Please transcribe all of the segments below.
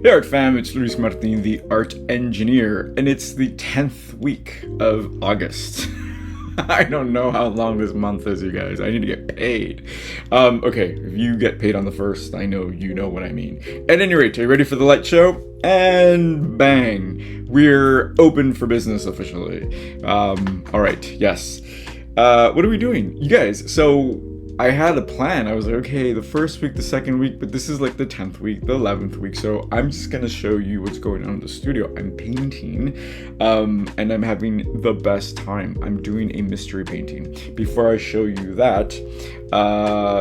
Hey Art Fam, it's Luis Martin, the art engineer, and it's the 10th week of August. I don't know how long this month is, you guys. I need to get paid. Okay, if you get paid on the 1st, I know you know what I mean. At any rate, are you ready for the light show? And bang, we're open for business officially. Alright, yes. What are we doing? You guys, so I had a plan. I was like, okay, the first week, the second week, but this is like the 10th week, the 11th week. So I'm just going to show you what's going on in the studio. I'm painting, and I'm having the best time. I'm doing a mystery painting. Before I show you that,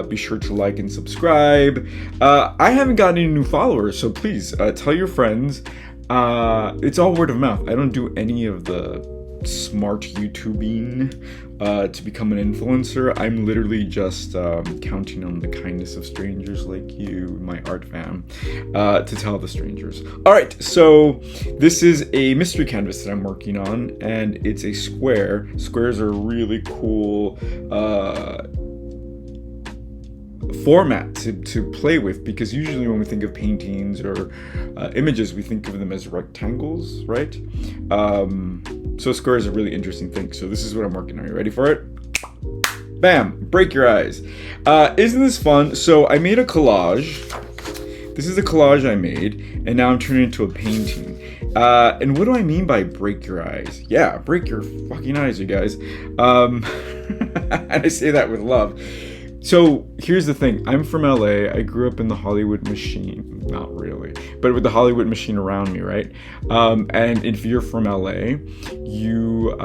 be sure to like and subscribe. I haven't gotten any new followers, so please tell your friends. It's all word of mouth. I don't do any of the smart YouTubing to become an influencer. I'm literally just counting on the kindness of strangers like you, my art fam, to tell the strangers. Alright, so this is a mystery canvas that I'm working on, and it's a square. Squares are a really cool format to play with, because usually when we think of paintings or images, we think of them as rectangles, right? So square is a really interesting thing. So this is what I'm working on. Are you ready for it? Bam! Break your eyes. Isn't this fun? So I made a collage. This is a collage I made, and now I'm turning it into a painting. And what do I mean by break your eyes? Yeah, break your fucking eyes, you guys. And I say that with love. So here's the thing. I'm from LA. I grew up in the Hollywood machine. Not really, but with the Hollywood machine around me, right? And if you're from LA, you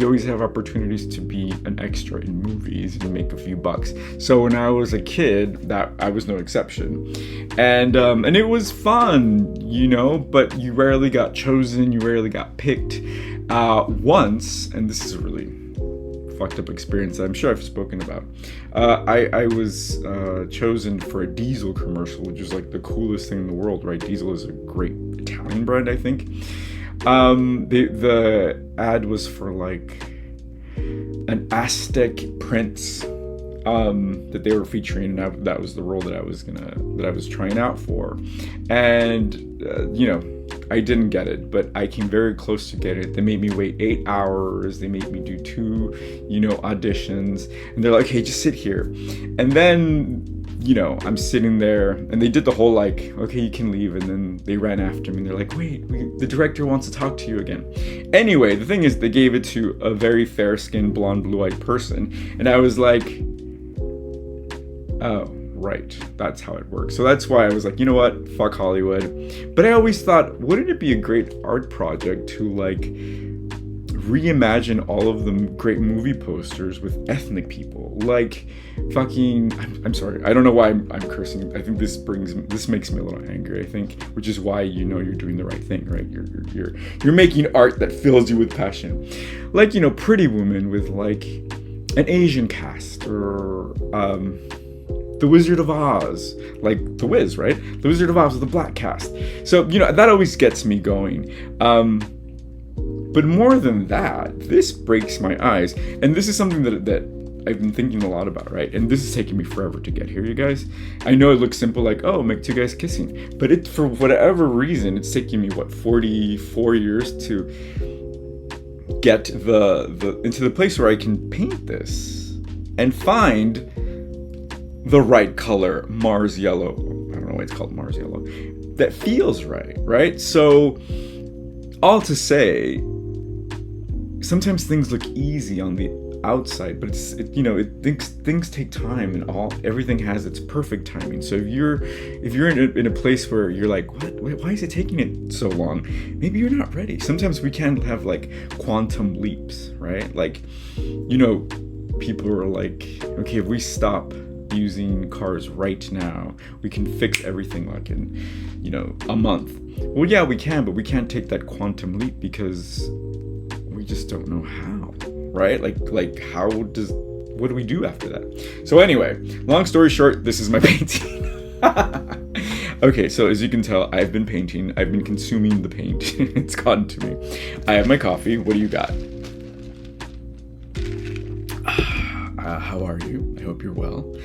always have opportunities to be an extra in movies and make a few bucks. So when I was a kid, that I was no exception. And it was fun, you know, but you rarely got chosen, you rarely got picked. Once, and this is a really fucked up experience that I'm sure I've spoken about. I was chosen for a Diesel commercial, which is like the coolest thing in the world, right? Diesel is a great Italian brand, I think. The ad was for like an Aztec prince that they were featuring, and that was the role that I was trying out for. And you know, I didn't get it, but I came very close to get it. They made me wait 8 hours. They made me do 2, auditions. And they're like, hey, just sit here. And then, I'm sitting there, and they did the whole like, okay, you can leave. And then they ran after me, and they're like, wait, the director wants to talk to you again. Anyway, the thing is, they gave it to a very fair-skinned, blonde, blue-eyed person. And I was like, oh, right, that's how it works. So that's why I was like, you know what, fuck Hollywood. But I always thought, wouldn't it be a great art project to like reimagine all of the great movie posters with ethnic people? Like fucking, I'm sorry, I don't know why I'm cursing. I think this makes me a little angry, I think, which is why you're doing the right thing, right? You're making art that fills you with passion. Like, Pretty Woman with like an Asian cast, or The Wizard of Oz, like The Wiz, right? The Wizard of Oz with the black cast. So, that always gets me going. But more than that, this breaks my eyes. And this is something that I've been thinking a lot about, right? And this is taking me forever to get here, you guys. I know it looks simple, like, oh, make 2 guys kissing. But for whatever reason, it's taking me, 44 years to get into the place where I can paint this and find the right color, Mars yellow. I don't know why it's called Mars yellow. That feels right? So, all to say, sometimes things look easy on the outside, but things take time, and everything has its perfect timing. So if you're in a place where you're like, why is it taking it so long? Maybe you're not ready. Sometimes we can have like quantum leaps, right? Like, people are like, okay, if we stop using cars right now, we can fix everything like in a month. Well, yeah, we can, but we can't take that quantum leap because we just don't know how, right? Like what do we do after that? So anyway, long story short, this is my painting. Okay, so as you can tell, I've been painting. I've been consuming the paint. It's gotten to me. I have my coffee. What do you got? How are you? I hope you're well.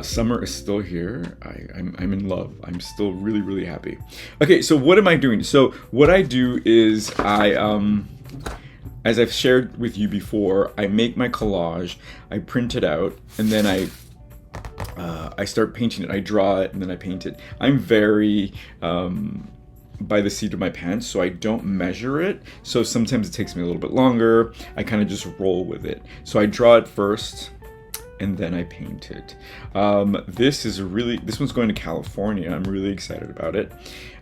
Summer is still here. I'm in love. I'm still really, really happy. Okay, so what am I doing? So what I do is as I've shared with you before, I make my collage, I print it out, and then I start painting it. I draw it, and then I paint it. I'm very by the seat of my pants, so I don't measure it. So sometimes it takes me a little bit longer. I kind of just roll with it. So I draw it first, and then I paint it. This one's going to California. I'm really excited about it.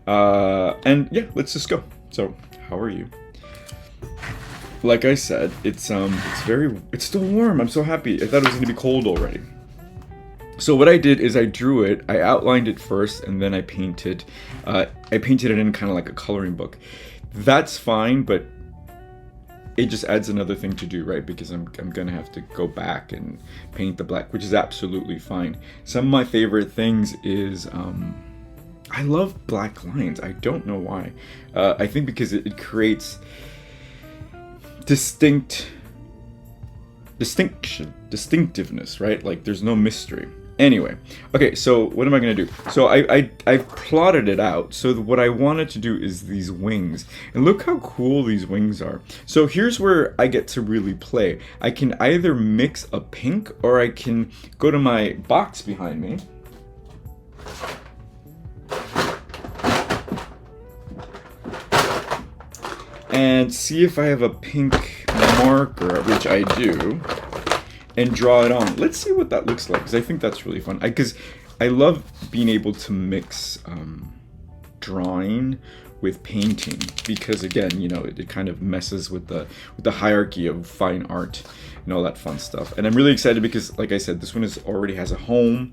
And yeah, let's just go. So, how are you? Like I said, it's still warm. I'm so happy. I thought it was gonna be cold already. So what I did is I drew it, I outlined it first, and then I painted. I painted it in kind of like a coloring book. That's fine, but it just adds another thing to do, right? Because I'm gonna have to go back and paint the black, which is absolutely fine. Some of my favorite things is I love black lines. I don't know why. I think because it creates distinctiveness, right? Like there's no mystery. Anyway, okay, so what am I gonna do? So I've plotted it out. So what I wanted to do is these wings. And look how cool these wings are. So here's where I get to really play. I can either mix a pink, or I can go to my box behind me. And see if I have a pink marker, which I do, and draw it on. Let's see what that looks like, because I think that's really fun. Because I love being able to mix drawing with painting, because again, you know, it kind of messes with the hierarchy of fine art and all that fun stuff. And I'm really excited because, like I said, this one already has a home,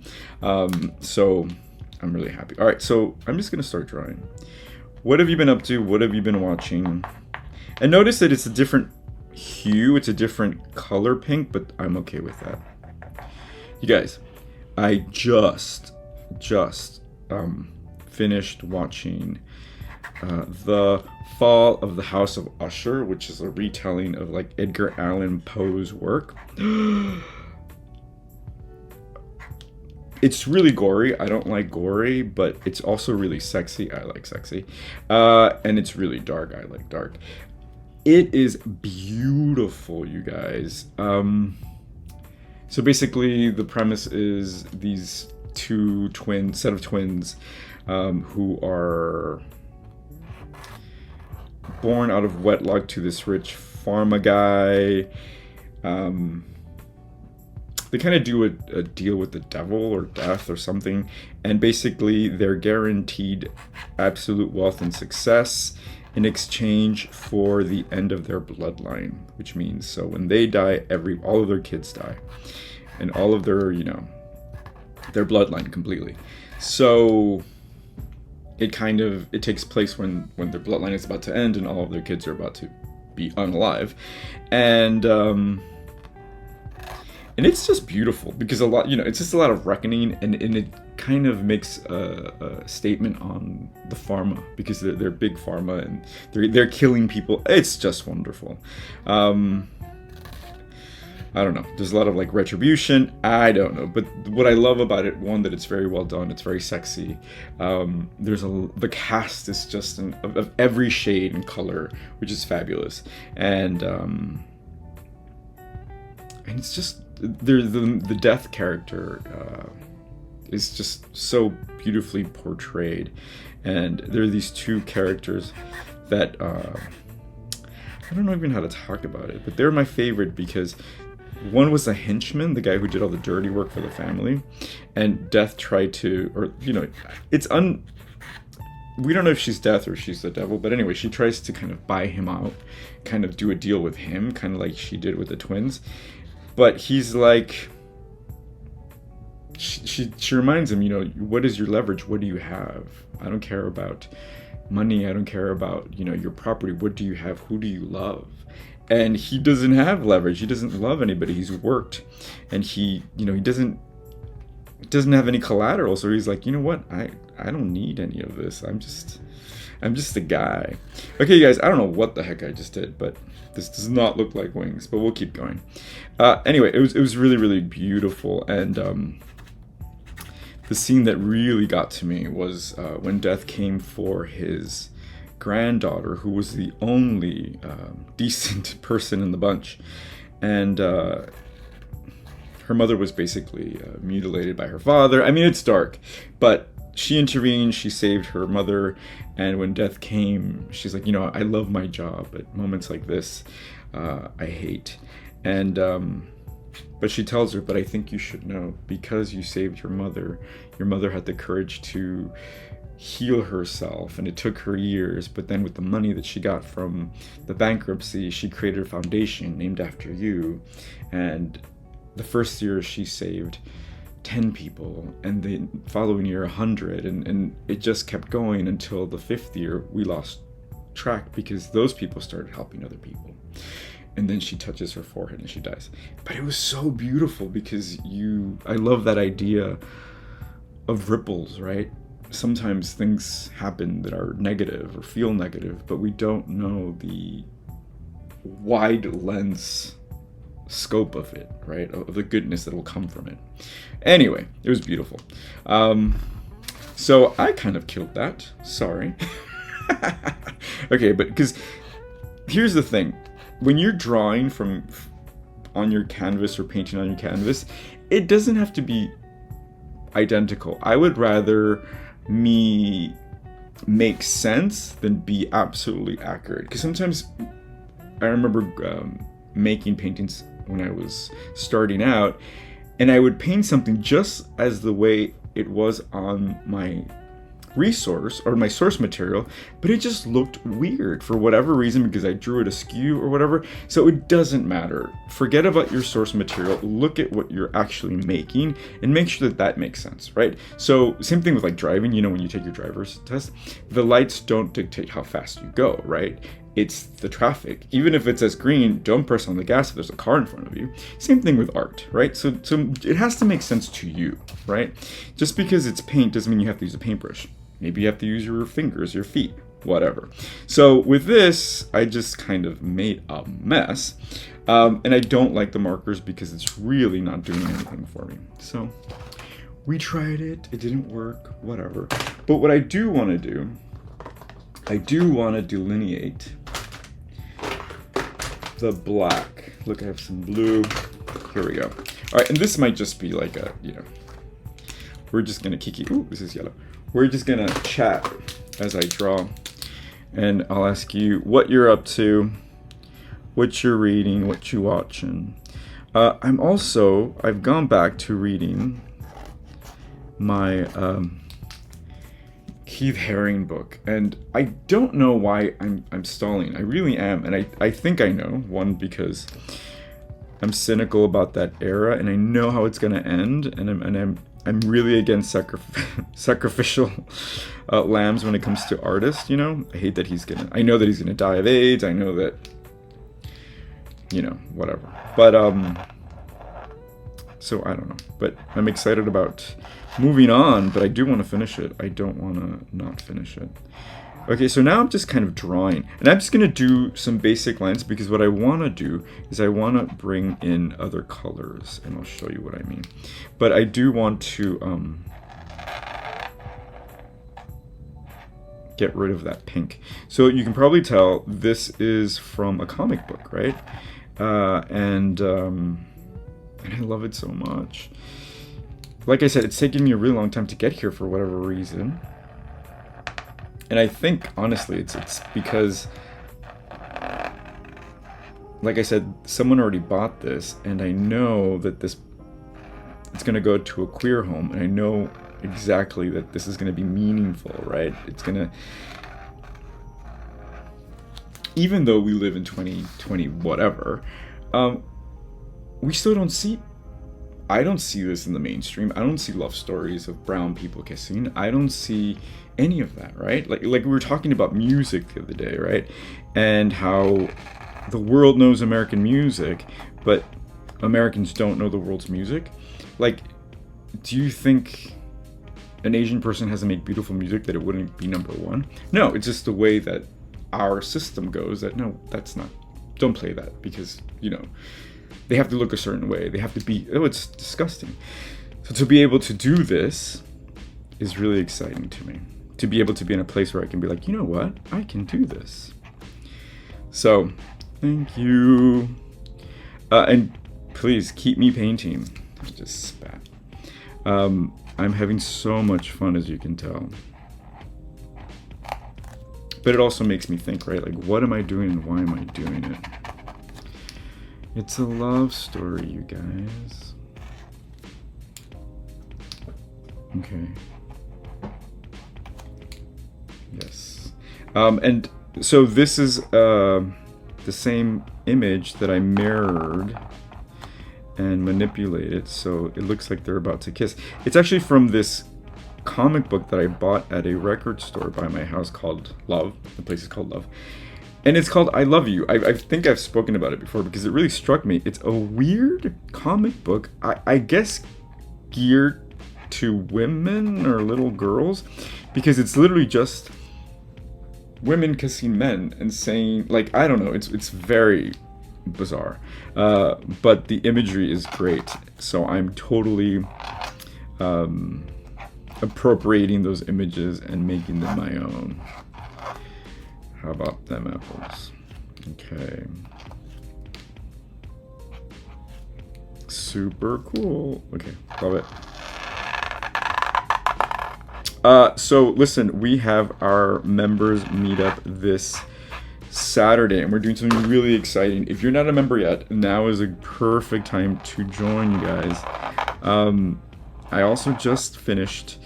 so I'm really happy. All right, so I'm just gonna start drawing. What have you been up to? What have you been watching? And notice that it's a different hue, it's a different color pink, but I'm okay with that. You guys, I just finished watching The Fall of the House of Usher, which is a retelling of like Edgar Allan Poe's work. It's really gory. I don't like gory, but it's also really sexy. I like sexy. And it's really dark. I like dark. It is beautiful, you guys. So basically, the premise is these set of twins who are born out of wedlock to this rich pharma guy. They kind of do a deal with the devil or death or something, and basically they're guaranteed absolute wealth and success in exchange for the end of their bloodline, which means so when they die, all of their kids die, and all of their their bloodline completely. So it takes place when their bloodline is about to end and all of their kids are about to be unalive, and it's just beautiful because it's just a lot of reckoning, and it kind of makes a statement on the pharma, because they're big pharma and they're killing people. It's just wonderful. I don't know. There's a lot of like retribution. I don't know, but what I love about it, one, that it's very well done. It's very sexy. The cast is just of every shade and color, which is fabulous, and it's just the death character is just so beautifully portrayed, and there are these two characters that I don't know even how to talk about it, but they're my favorite because one was a henchman, the guy who did all the dirty work for the family, and Death tried to, we don't know if she's Death or she's the devil, but anyway, she tries to kind of buy him out, kind of do a deal with him, kind of like she did with the twins. But he's like, she reminds him, what is your leverage? What do you have? I don't care about money. I don't care about, your property. What do you have? Who do you love? And he doesn't have leverage. He doesn't love anybody. He's worked, and he doesn't have any collateral. So he's like, you know what? I don't need any of this. I'm just a guy. Okay, you guys, I don't know what the heck I just did, but This does not look like wings, but we'll keep going. Anyway, it was really, really beautiful. And the scene that really got to me was when Death came for his granddaughter, who was the only decent person in the bunch. And her mother was basically mutilated by her father. I mean, it's dark, but she intervened, she saved her mother, and when Death came, she's like, I love my job, but moments like this, I hate. And, but she tells her, but I think you should know, because you saved your mother had the courage to heal herself, and it took her years, but then with the money that she got from the bankruptcy, she created a foundation named after you, and the first year she saved 10 people, and the following year 100, and it just kept going until the 5th year we lost track because those people started helping other people. And then she touches her forehead and she dies. But it was so beautiful because I love that idea of ripples, right? Sometimes things happen that are negative or feel negative, but we don't know the wide lens scope of it, right? Of the goodness that will come from it. Anyway, it was beautiful. So I kind of killed that. Sorry. Okay, but because here's the thing. When you're drawing on your canvas or painting on your canvas, it doesn't have to be identical. I would rather me make sense than be absolutely accurate. Because sometimes I remember making paintings when I was starting out, and I would paint something just as the way it was on my resource or my source material, but it just looked weird for whatever reason because I drew it askew or whatever. So it doesn't matter. Forget about your source material. Look at what you're actually making and make sure that makes sense, right? So same thing with like driving. When you take your driver's test, the lights don't dictate how fast you go, right? It's the traffic. Even if it says green, don't press on the gas if there's a car in front of you. Same thing with art, right? So it has to make sense to you, right? Just because it's paint doesn't mean you have to use a paintbrush. Maybe you have to use your fingers, your feet, whatever. So with this, I just kind of made a mess. And I don't like the markers because it's really not doing anything for me. So we tried it. It didn't work, whatever. But what I do want to do, I do want to delineate the black. Look, I have some blue. Here we go. All right, and this might just be like a, we're just gonna kiki. Ooh, this is yellow. We're just gonna chat as I draw, and I'll ask you what you're up to, what you're reading, what you're watching. I've gone back to reading my Keith Haring book, and I don't know why I'm stalling. I really am, and I think I know. One, because I'm cynical about that era, and I know how it's gonna end, and I'm really against sacrificial lambs when it comes to artists. I hate that I know that he's gonna die of AIDS. I know that, whatever. But so I don't know. But I'm excited about moving on, but I do want to finish it. I don't want to not finish it. Okay, so now I'm just kind of drawing. And I'm just going to do some basic lines because what I want to do is I want to bring in other colors. And I'll show you what I mean. But I do want to get rid of that pink. So you can probably tell this is from a comic book, right? And I love it so much. Like I said, it's taken me a really long time to get here for whatever reason. And I think, honestly, it's because, like I said, someone already bought this, and I know that it's going to go to a queer home, and I know exactly that this is going to be meaningful, right? It's going to, even though we live in 2020, whatever, we still don't see, I don't see this in the mainstream. I don't see love stories of brown people kissing. I don't see any of that, right? Like we were talking about music the other day, right? And how the world knows American music, but Americans don't know the world's music. Like, do you think an Asian person has to make beautiful music that it wouldn't be number one? No, it's just the way that our system goes that, no, don't play that, because, you know, they have to look a certain way. They have to be, oh, it's disgusting. So to be able to do this is really exciting to me. To be able to be in a place where I can be like, you know what? I can do this. So, thank you. And please keep me painting. I just spat. I'm having so much fun, as you can tell. But it also makes me think, right? Like, what am I doing and why am I doing it? It's a love story, you guys. Okay. Yes. And so this is the same image that I mirrored and manipulated, so it looks like they're about to kiss. It's actually from this comic book that I bought at a record store by my house called Love. The place is called Love. And it's called I Love You. I think I've spoken about it before because it really struck me. It's a weird comic book, I guess geared to women or little girls, because it's literally just women kissing men and saying, like, I don't know, it's very bizarre. But the imagery is great. So I'm totally appropriating those images and making them my own. How about them apples? Okay. Super cool. Okay, love it. So listen, we have our members meetup this Saturday, and we're doing something really exciting. If you're not a member yet, now is a perfect time to join, you guys. I also just finished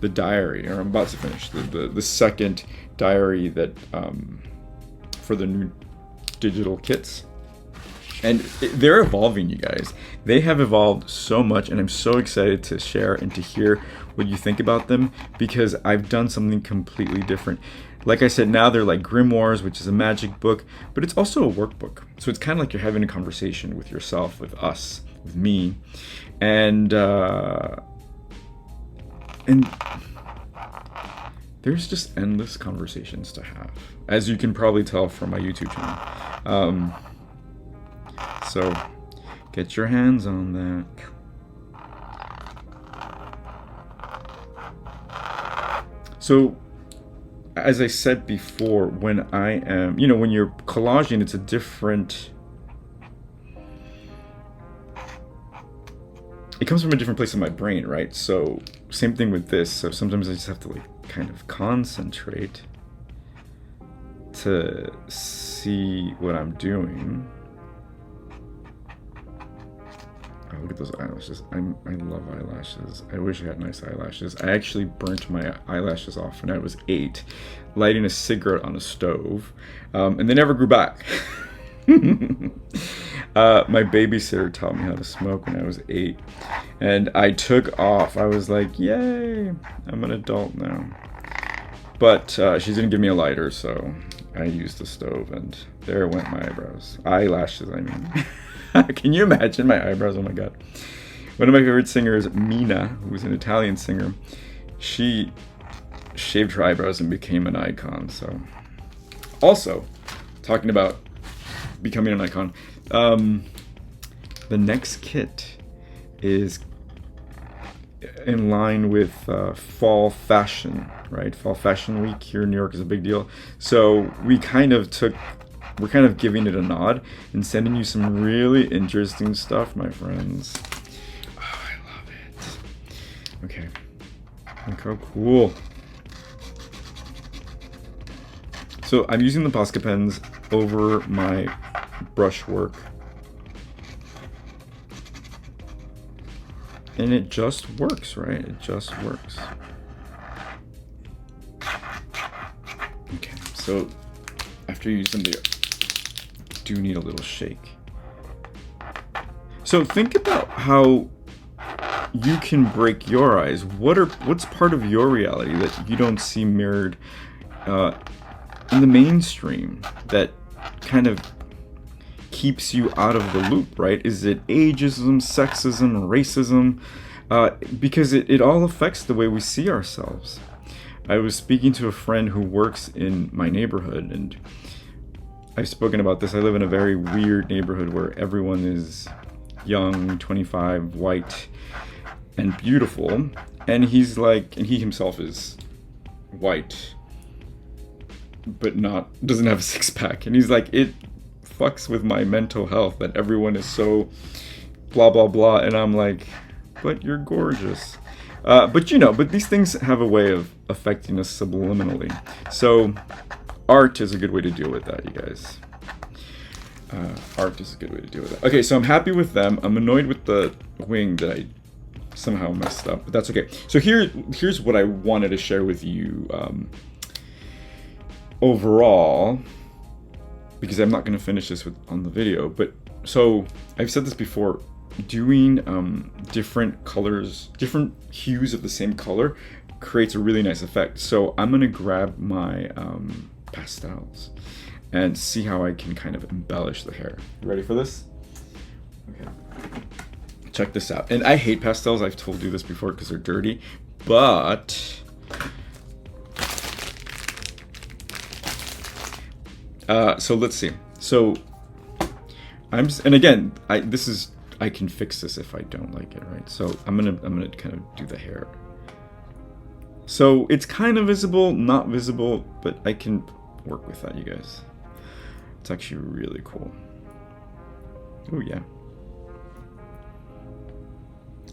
the diary, or I'm about to finish the second diary that for the new digital kits, and they're evolving, you guys. They have evolved so much, and I'm so excited to share and to hear what you think about them, because I've done something completely different. Like I said, now they're like grimoires, which is a magic book, but it's also a workbook. So it's kind of like you're having a conversation with yourself, with us, with me, and there's just endless conversations to have, as you can probably tell from my YouTube channel. So get your hands on that. So, as I said before, when I am, you know, when you're collaging, it's a different, it comes from a different place in my brain, right? So, same thing with this. So sometimes I just have to like kind of concentrate to see what I'm doing. Oh, look at those eyelashes. I love eyelashes. I wish I had nice eyelashes. I actually burnt my eyelashes off when I was 8, lighting a cigarette on a stove, and they never grew back. My babysitter taught me how to smoke when I was 8, and I took off. I was like, yay, I'm an adult now. But she didn't give me a lighter, so I used the stove, and there went my eyebrows. Eyelashes, I mean. Can you imagine my eyebrows? Oh my god. One of my favorite singers, Mina, who's an Italian singer, she shaved her eyebrows and became an icon. So, also, talking about becoming an icon, the next kit is in line with fall fashion, right? Fall fashion week here in New York is a big deal. So we're kind of giving it a nod and sending you some really interesting stuff, my friends. Oh, I love it. Okay. Look how cool. So I'm using the Posca pens over my brushwork. And it just works, right? It just works. Okay, so after you use them, they do need a little shake. So think about how you can break your eyes. What's part of your reality that you don't see mirrored in the mainstream that kind of keeps you out of the loop, right? Is it ageism, sexism, racism? Because it all affects the way we see ourselves. I was speaking to a friend who works in my neighborhood, and I've spoken about this. I live in a very weird neighborhood where everyone is young, 25, white, and beautiful. And he's like, and he himself is white, but doesn't have a six pack. And he's like, it fucks with my mental health that everyone is so blah, blah, blah. And I'm like, but you're gorgeous. But these things have a way of affecting us subliminally. So art is a good way to deal with that, you guys. Art is a good way to deal with that. Okay, so I'm happy with them. I'm annoyed with the wing that I somehow messed up, but that's okay. So here's what I wanted to share with you overall, because I'm not going to finish this on the video. But so I've said this before, doing different colors, different hues of the same color creates a really nice effect. So I'm going to grab my pastels and see how I can kind of embellish the hair. You ready for this? Okay. Check this out. And I hate pastels. I've told you this before because they're dirty. But so let's see. So and again, I can fix this if I don't like it, right? So I'm gonna kind of do the hair. So it's kind of visible, not visible, but I can work with that, you guys. It's actually really cool. Oh yeah.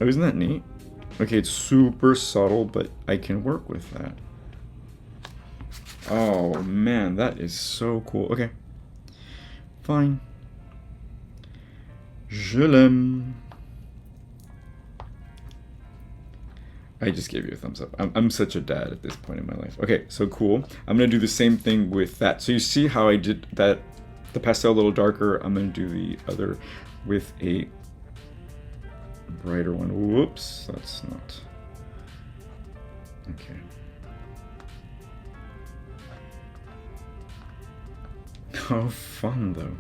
Oh, isn't that neat? Okay, it's super subtle, but I can work with that. Oh man, that is so cool. Okay. Fine. Je l'aime. I just gave you a thumbs up. I'm such a dad at this point in my life. Okay, so cool. I'm gonna do the same thing with that. So you see how I did that, the pastel a little darker. I'm gonna do the other with a brighter one. Whoops, that's not. Okay. How fun though.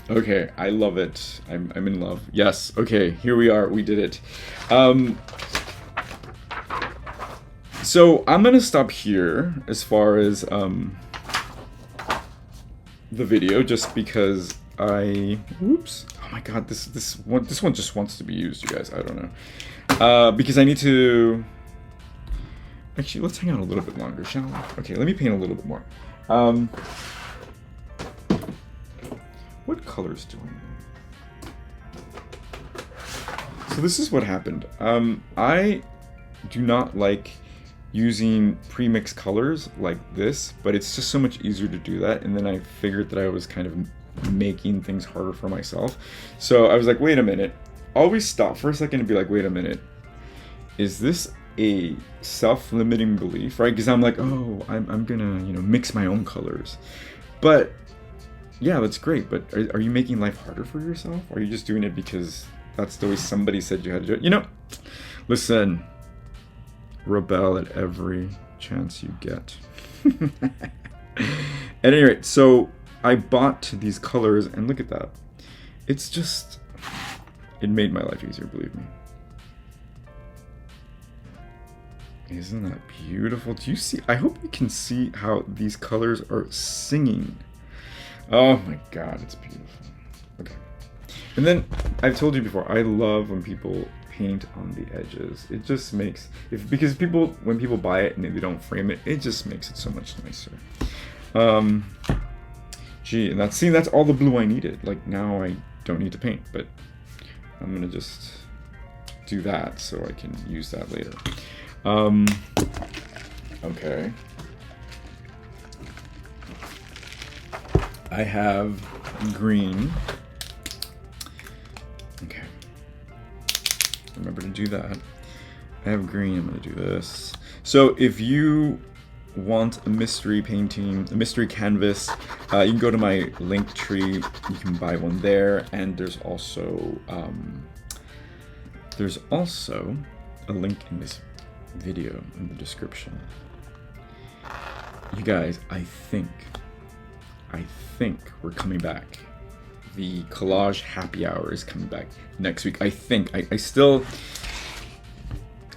Okay, I love it. I'm in love. Yes. Okay, here we are. We did it. So I'm gonna stop here as far as the video, just because whoops. Oh my God, this one just wants to be used, you guys. I don't know. Because I need to. Actually, let's hang out a little bit longer, shall we? Okay, let me paint a little bit more. What colors do I need? So this is what happened. I do not like using pre-mixed colors like this, but it's just so much easier to do that. And then I figured that I was kind of making things harder for myself. So I was like, wait a minute. Always stop for a second and be like, wait a minute. Is this a self-limiting belief, right? Because I'm like, oh, I'm gonna, mix my own colors. But yeah, that's great. But are you making life harder for yourself? Or are you just doing it because that's the way somebody said you had to do it? Listen, rebel at every chance you get. At any rate, so I bought these colors and look at that. It made my life easier, believe me. Isn't that beautiful? Do you see? I hope you can see how these colors are singing. Oh my God, it's beautiful. Okay. And then I've told you before, I love when people paint on the edges. It just makes, because when people buy it and they don't frame it, it just makes it so much nicer. Gee, and that's all the blue I needed. Like now I don't need to paint, but I'm gonna just do that so I can use that later. Okay. I have green. Okay. Remember to do that. I have green, I'm gonna do this. So if you want a mystery painting, a mystery canvas, you can go to my link tree, you can buy one there, and there's also a link in this video in the description. You guys, I think we're coming back. The Collage Happy Hour is coming back next week. I think. I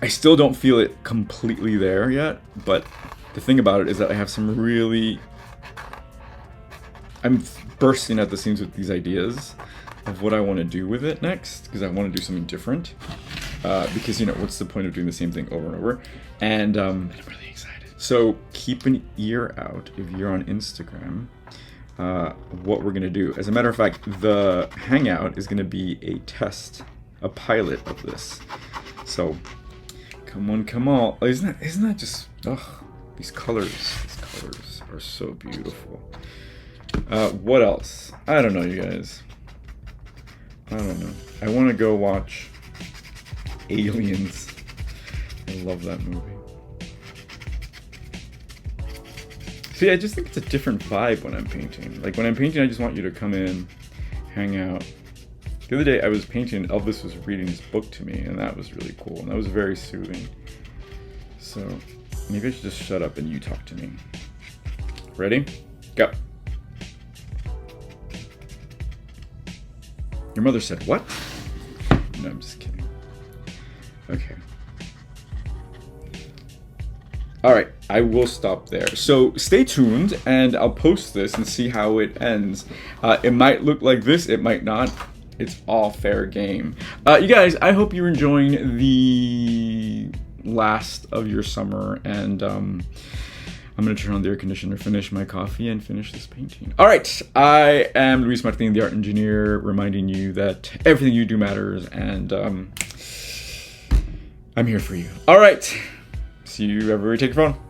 I still don't feel it completely there yet, but the thing about it is that I have some really... I'm bursting at the seams with these ideas of what I want to do with it next, because I want to do something different. Because, you know, what's the point of doing the same thing over and over? And I'm really excited. So keep an ear out if you're on Instagram, what we're going to do. As a matter of fact, the Hangout is going to be a test, a pilot of this. So come on, come on. Isn't that just, ugh, these colors are so beautiful. What else? I don't know, you guys. I don't know. I want to go watch Aliens. I love that movie. See, I just think it's a different vibe when I'm painting. Like, when I'm painting, I just want you to come in, hang out. The other day, I was painting, and Elvis was reading his book to me, and that was really cool, and that was very soothing. So, maybe I should just shut up and you talk to me. Ready? Go. Your mother said, what? No, I'm just kidding. Okay. Alright, I will stop there. So stay tuned and I'll post this and see how it ends. It might look like this, it might not. It's all fair game. You guys, I hope you're enjoying the last of your summer, and I'm going to turn on the air conditioner, finish my coffee, and finish this painting. All right, I am Luis Martin, the art engineer, reminding you that everything you do matters, and I'm here for you. All right, see you everywhere you take your phone.